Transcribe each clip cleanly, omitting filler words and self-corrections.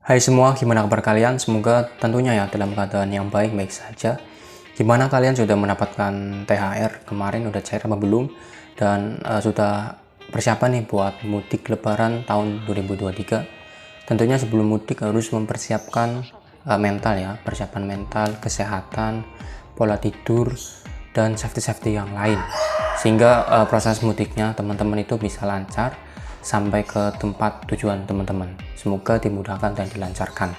Hai semua, gimana kabar kalian? Semoga tentunya ya dalam keadaan yang baik-baik saja. Gimana kalian sudah mendapatkan THR kemarin, udah cair apa belum? Dan sudah persiapan nih buat mudik lebaran tahun 2023. Tentunya sebelum mudik harus mempersiapkan mental ya, persiapan mental, kesehatan, pola tidur, dan safety-safety yang lain. Sehingga proses mudiknya teman-teman itu bisa lancar sampai ke tempat tujuan teman-teman. Semoga dimudahkan dan dilancarkan.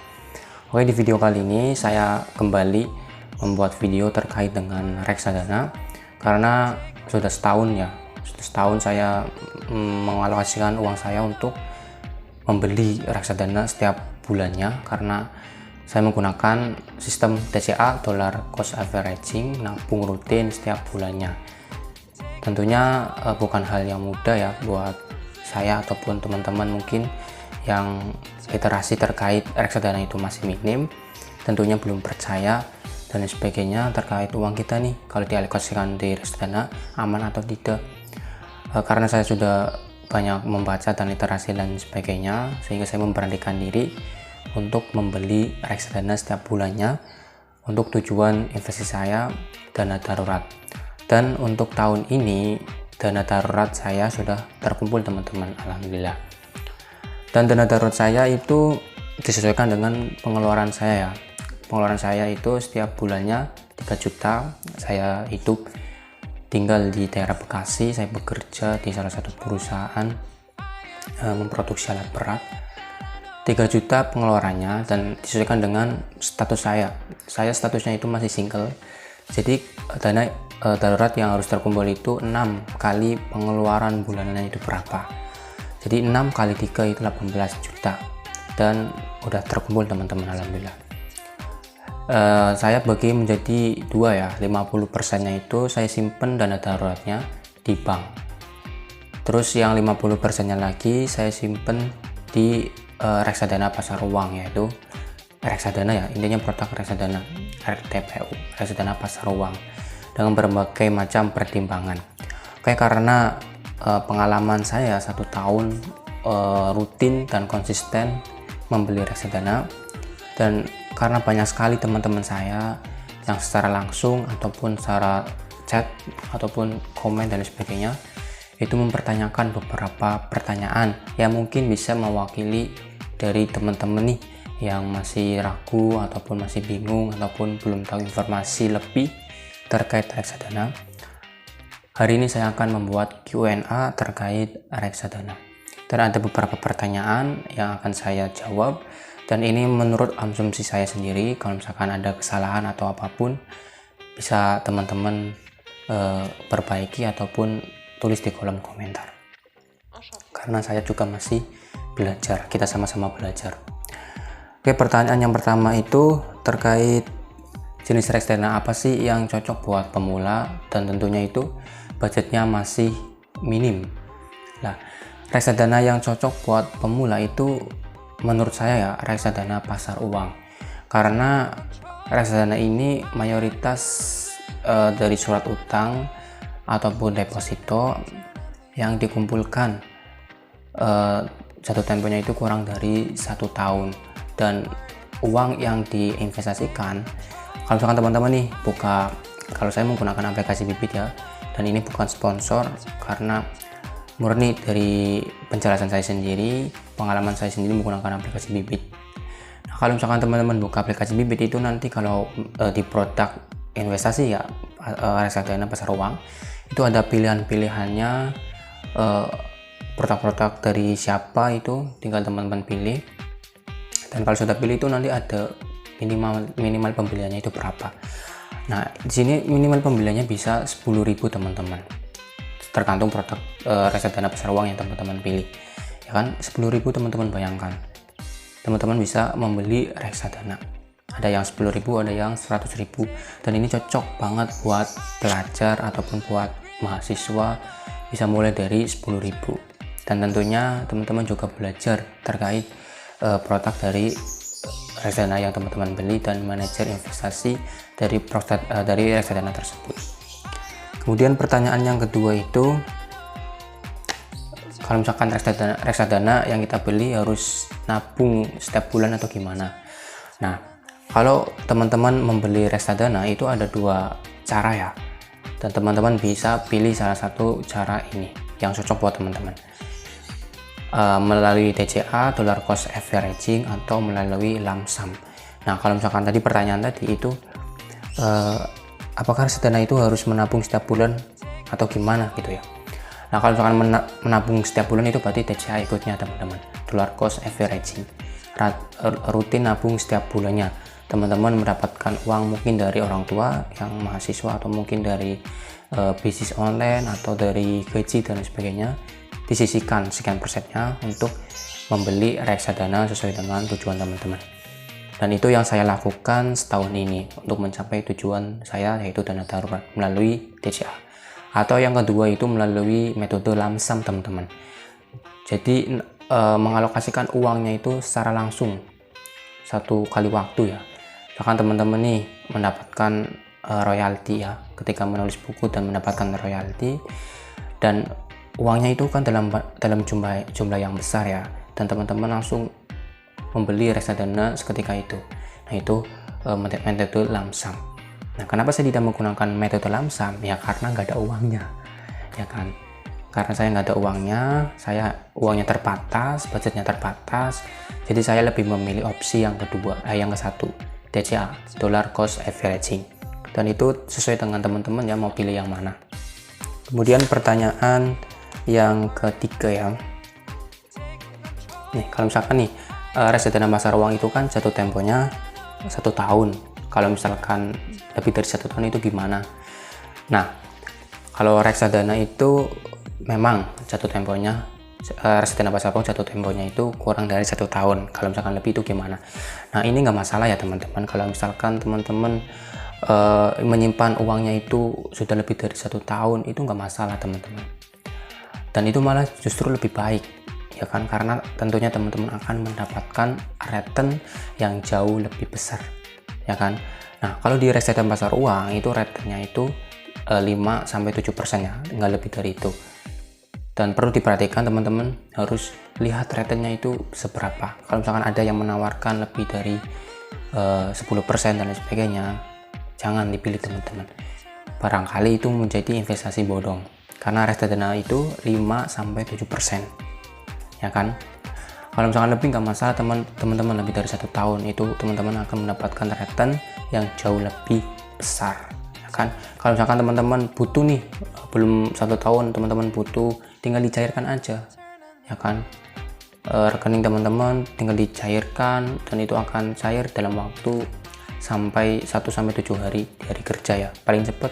Oke, di video kali ini saya kembali membuat video terkait dengan reksadana karena sudah setahun saya mengalokasikan uang saya untuk membeli reksadana setiap bulannya karena saya menggunakan sistem DCA, dollar cost averaging, nabung rutin setiap bulannya. Tentunya bukan hal yang mudah ya buat saya ataupun teman-teman mungkin yang literasi terkait reksadana itu masih minim, tentunya belum percaya dan sebagainya terkait uang kita nih kalau dialokasikan di reksadana aman atau tidak. Karena saya sudah banyak membaca dan literasi dan sebagainya, sehingga saya memberanikan diri untuk membeli reksadana setiap bulannya untuk tujuan investasi saya dana darurat. Dan untuk tahun ini dana darurat saya sudah terkumpul teman-teman, alhamdulillah. Dan dana darurat saya itu disesuaikan dengan pengeluaran saya ya. Pengeluaran saya itu setiap bulannya 3 juta. Saya hidup tinggal di daerah Bekasi, saya bekerja di salah satu perusahaan memproduksi alat berat. 3 juta pengeluarannya dan disesuaikan dengan status saya. Saya statusnya itu masih single. Jadi dana darurat yang harus terkumpul itu 6 kali pengeluaran bulanannya itu berapa. Jadi 6 kali 3 itu 18 juta dan udah terkumpul teman-teman, alhamdulillah. Saya bagi menjadi 2 ya, 50% nya itu saya simpen dana daruratnya di bank. Terus yang 50% nya lagi saya simpen di reksadana pasar uang, yaitu reksadana ya, intinya produk reksadana RTPU, reksadana pasar uang, dengan berbagai macam pertimbangan. Oke, karena pengalaman saya 1 tahun rutin dan konsisten membeli reksadana, dan karena banyak sekali teman-teman saya yang secara langsung ataupun secara chat ataupun komen dan sebagainya itu mempertanyakan beberapa pertanyaan yang mungkin bisa mewakili dari teman-teman nih yang masih ragu ataupun masih bingung ataupun belum tahu informasi lebih terkait reksadana. Hari ini saya akan membuat Q&A terkait reksadana. Dan ada beberapa pertanyaan yang akan saya jawab, dan ini menurut asumsi saya sendiri. Kalau misalkan ada kesalahan atau apapun bisa teman-teman perbaiki ataupun tulis di kolom komentar. Karena saya juga masih belajar, kita sama-sama belajar. Oke, pertanyaan yang pertama itu terkait jenis reksadana apa sih yang cocok buat pemula, dan tentunya itu budgetnya masih minim. Nah, reksadana yang cocok buat pemula itu menurut saya ya reksadana pasar uang, karena reksadana ini mayoritas dari surat utang ataupun deposito yang dikumpulkan jatuh temponya itu kurang dari 1 tahun, dan uang yang diinvestasikan, kalau misalkan teman-teman nih buka, kalau saya menggunakan aplikasi Bibit ya, dan ini bukan sponsor karena murni dari penjelasan saya sendiri, pengalaman saya sendiri menggunakan aplikasi Bibit. Nah, kalau misalkan teman-teman buka aplikasi Bibit itu nanti kalau di produk investasi ya reksadana pasar uang itu ada pilihan-pilihannya, produk-produk dari siapa itu tinggal teman-teman pilih, dan kalau sudah pilih itu nanti ada minimal pembeliannya itu berapa. Nah, di sini minimal pembeliannya bisa 10.000 teman-teman, tergantung produk reksadana pasar uang yang teman-teman pilih ya kan. 10.000 teman-teman bayangkan, teman-teman bisa membeli reksadana, ada yang 10.000, ada yang 100.000, dan ini cocok banget buat pelajar ataupun buat mahasiswa, bisa mulai dari 10.000. Dan tentunya teman-teman juga belajar terkait produk dari reksadana yang teman-teman beli dan manajer investasi dari reksadana tersebut. Kemudian pertanyaan yang kedua itu, kalau misalkan reksadana yang kita beli harus nabung setiap bulan atau gimana. Nah, kalau teman-teman membeli reksadana itu ada dua cara ya, dan teman-teman bisa pilih salah satu cara ini yang cocok buat teman-teman. Melalui DCA, dollar cost averaging, atau melalui lump sum. Nah, kalau misalkan tadi pertanyaan tadi itu apakah reksadana itu harus menabung setiap bulan atau gimana gitu ya. Nah, kalau misalkan menabung setiap bulan itu berarti DCA ikutnya teman-teman, dollar cost averaging, rutin nabung setiap bulannya. Teman-teman mendapatkan uang mungkin dari orang tua yang mahasiswa, atau mungkin dari bisnis online, atau dari gaji dan sebagainya, disisihkan sekian persennya untuk membeli reksadana sesuai dengan tujuan teman-teman. Dan itu yang saya lakukan setahun ini untuk mencapai tujuan saya, yaitu dana darurat melalui DCA. Atau yang kedua itu melalui metode lump sum teman-teman. Jadi mengalokasikan uangnya itu secara langsung satu kali waktu ya. Bahkan teman-teman nih mendapatkan royalti ya ketika menulis buku, dan mendapatkan royalti, dan uangnya itu kan dalam jumlah yang besar ya, dan teman-teman langsung membeli reksadana seketika itu. Nah, itu metode lump sum. Nah, kenapa saya tidak menggunakan metode lump sum? Ya karena nggak ada uangnya, ya kan. Karena saya nggak ada uangnya, uangnya terbatas, budgetnya terbatas. Jadi saya lebih memilih opsi yang kedua, yang ke satu, DCA, dollar cost averaging. Dan itu sesuai dengan teman-teman ya mau pilih yang mana. Kemudian pertanyaan yang ketiga ya. Nih, kalau misalkan nih reksadana pasar uang itu kan jatuh temponya 1 tahun. Kalau misalkan lebih dari 1 tahun itu gimana? Nah, kalau reksadana itu memang jatuh temponya, reksadana pasar uang jatuh temponya itu kurang dari 1 tahun. Kalau misalkan lebih itu gimana? Nah, ini nggak masalah ya teman-teman. Kalau misalkan teman-teman menyimpan uangnya itu sudah lebih dari 1 tahun, itu nggak masalah teman-teman. Dan itu malah justru lebih baik, ya kan? Karena tentunya teman-teman akan mendapatkan return yang jauh lebih besar, ya kan. Nah, kalau di reksadana pasar uang itu returnnya itu 5-7% ya, nggak lebih dari itu. Dan perlu diperhatikan teman-teman, harus lihat returnnya itu seberapa. Kalau misalkan ada yang menawarkan lebih dari 10% dan lain sebagainya, jangan dipilih teman-teman. Barangkali itu menjadi investasi bodong, karena reksadana itu 5-7%, ya kan. Kalau misalkan lebih nggak masalah teman-teman, lebih dari 1 tahun itu teman-teman akan mendapatkan return yang jauh lebih besar, ya kan. Kalau misalkan teman-teman butuh nih, belum 1 tahun teman-teman butuh, tinggal dicairkan aja, ya kan. Rekening teman-teman tinggal dicairkan, dan itu akan cair dalam waktu sampai 1-7 hari di hari kerja ya, paling cepat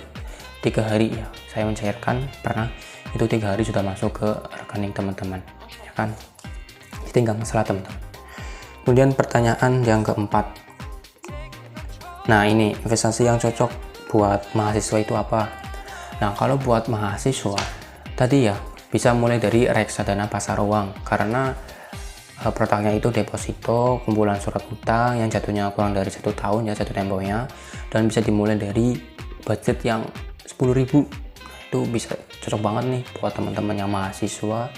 3 hari ya. Saya mencairkan pernah itu 3 hari sudah masuk ke rekening teman-teman, ya kan. Jadi nggak masalah teman-teman. Kemudian pertanyaan yang keempat, nah ini investasi yang cocok buat mahasiswa itu apa? Nah, kalau buat mahasiswa tadi ya bisa mulai dari reksadana pasar uang, karena produknya itu deposito, kumpulan surat utang yang jatuhnya kurang dari 1 tahun ya, jatuh temponya, dan bisa dimulai dari budget yang 10.000. Itu bisa cocok banget nih buat teman-teman yang mahasiswa.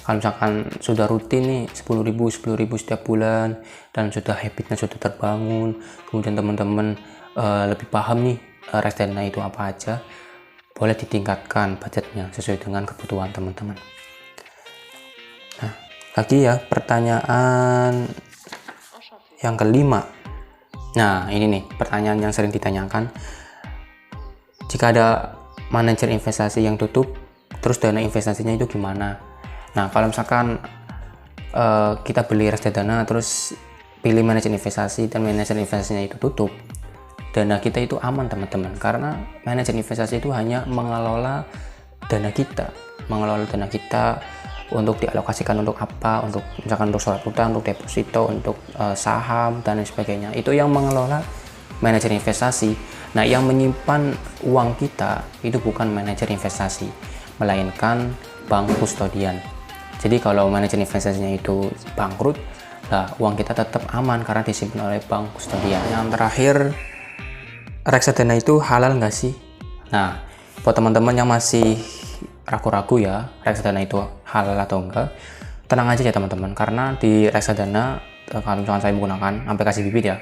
Kalau misalkan sudah rutin nih 10.000 setiap bulan, dan sudah habitnya sudah terbangun, kemudian teman-teman lebih paham nih reksadana itu apa aja, boleh ditingkatkan budgetnya sesuai dengan kebutuhan teman-teman. Nah, lagi ya pertanyaan yang kelima. Nah, ini nih pertanyaan yang sering ditanyakan. Jika ada manajer investasi yang tutup, terus dana investasinya itu gimana? Nah, kalau misalkan kita beli reksadana terus pilih manajer investasi, dan manajer investasinya itu tutup, dana kita itu aman teman-teman, karena manajer investasi itu hanya mengelola dana kita untuk dialokasikan untuk apa, untuk misalkan untuk surat utang, untuk deposito, untuk saham dan lain sebagainya. Itu yang mengelola manajer investasi. Nah, yang menyimpan uang kita itu bukan manajer investasi, melainkan bank kustodian. Jadi kalau manajer investasinya itu bangkrut, nah uang kita tetap aman karena disimpan oleh bank kustodian. Yang terakhir, reksadana itu halal nggak sih? Nah, buat teman-teman yang masih ragu-ragu ya reksadana itu halal atau enggak, tenang aja ya teman-teman, karena di reksadana kalau misalkan saya menggunakan aplikasi Bibit ya.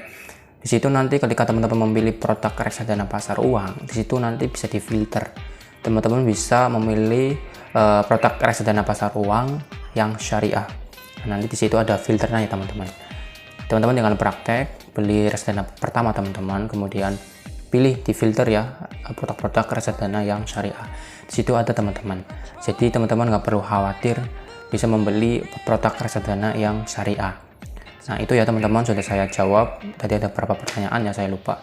Di situ nanti ketika teman-teman memilih produk reksadana pasar uang, di situ nanti bisa difilter. Teman-teman bisa memilih produk reksadana pasar uang yang syariah. Nanti di situ ada filternya ya teman-teman. Teman-teman dengan praktek beli reksadana pertama teman-teman, kemudian pilih di filter ya produk-produk reksadana yang syariah. Di situ ada teman-teman. Jadi teman-teman nggak perlu khawatir bisa membeli produk reksadana yang syariah. Nah itu ya teman-teman, sudah saya jawab. Tadi ada beberapa pertanyaan ya, saya lupa.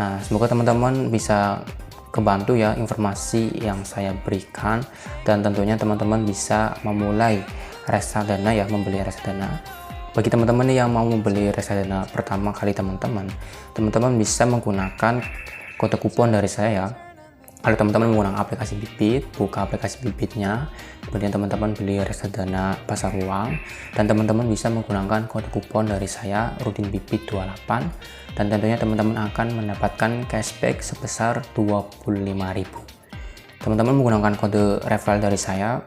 Nah semoga teman-teman bisa kebantu ya informasi yang saya berikan, dan tentunya teman-teman bisa memulai reksadana ya, membeli reksadana. Bagi teman-teman yang mau membeli reksadana pertama kali teman-teman bisa menggunakan kode kupon dari saya ya. Kalau teman-teman menggunakan aplikasi Bibit, buka aplikasi Bibitnya, kemudian teman-teman beli reksadana pasar uang, dan teman-teman bisa menggunakan kode kupon dari saya Rudin Bibit 28, dan tentunya teman-teman akan mendapatkan cashback sebesar 25.000. Teman-teman menggunakan kode referral dari saya,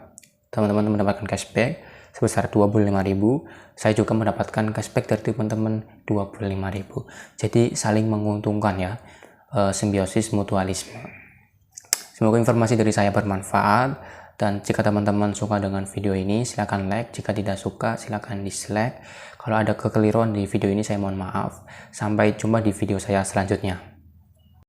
teman-teman mendapatkan cashback sebesar 25.000. Saya juga mendapatkan cashback dari teman-teman 25.000. Jadi saling menguntungkan ya, simbiosis mutualisme. Semoga informasi dari saya bermanfaat, dan jika teman-teman suka dengan video ini silahkan like, jika tidak suka silahkan dislike. Kalau ada kekeliruan di video ini saya mohon maaf. Sampai jumpa di video saya selanjutnya.